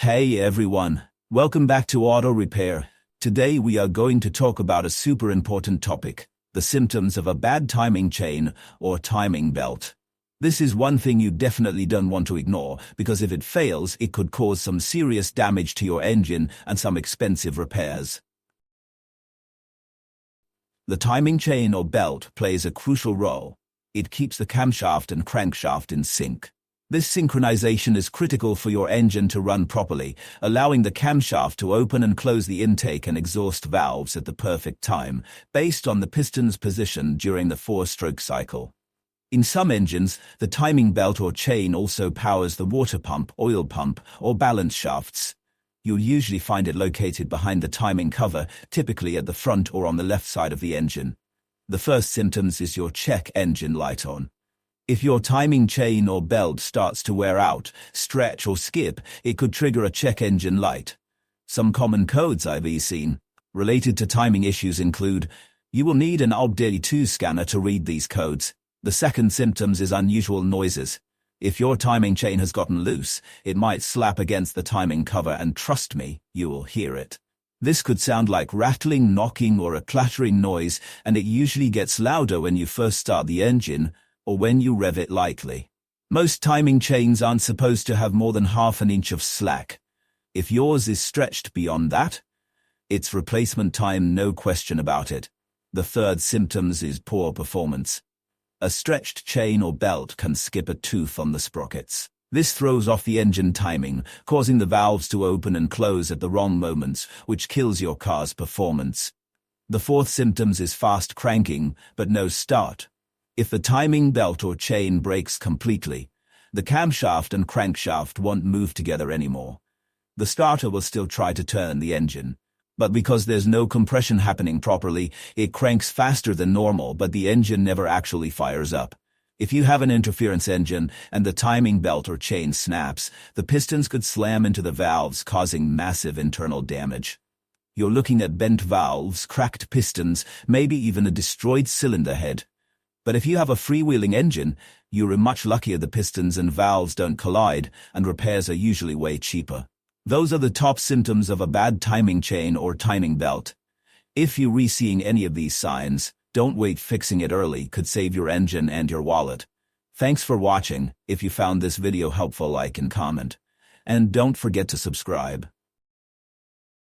Hey everyone, welcome back to Auto Repair. Today we are going to talk about a super important topic, the symptoms of a bad timing chain or timing belt. This is one thing you definitely don't want to ignore, because if it fails, it could cause some serious damage to your engine and some expensive repairs. The timing chain or belt plays a crucial role. It keeps the camshaft and crankshaft in sync. This synchronization is critical for your engine to run properly, allowing the camshaft to open and close the intake and exhaust valves at the perfect time, based on the piston's position during the four-stroke cycle. In some engines, the timing belt or chain also powers the water pump, oil pump, or balance shafts. You'll usually find it located behind the timing cover, typically at the front or on the left side of the engine. The first symptoms is your check engine light on. If your timing chain or belt starts to wear out, stretch or skip, it could trigger a check engine light. Some common codes I've seen related to timing issues include: you will need an OBD2 scanner to read these codes. The second symptoms is unusual noises. If your timing chain has gotten loose, it might slap against the timing cover, and trust me, you will hear it. This could sound like rattling, knocking, or a clattering noise, and it usually gets louder when you first start the engine or when you rev it lightly. Most timing chains aren't supposed to have more than ½ inch of slack. If yours is stretched beyond that, it's replacement time, no question about it. The third symptoms is poor performance. A stretched chain or belt can skip a tooth on the sprockets. This throws off the engine timing, causing the valves to open and close at the wrong moments, which kills your car's performance. The fourth symptoms is fast cranking, but no start. If the timing belt or chain breaks completely, the camshaft and crankshaft won't move together anymore. The starter will still try to turn the engine, but because there's no compression happening properly, it cranks faster than normal, but the engine never actually fires up. If you have an interference engine and the timing belt or chain snaps, the pistons could slam into the valves, causing massive internal damage. You're looking at bent valves, cracked pistons, maybe even a destroyed cylinder head. But if you have a freewheeling engine, you're much luckier. The pistons and valves don't collide, and repairs are usually way cheaper. Those are the top symptoms of a bad timing chain or timing belt. If you're seeing any of these signs, don't wait. Fixing it early could save your engine and your wallet. Thanks for watching. If you found this video helpful, like and comment. And don't forget to subscribe.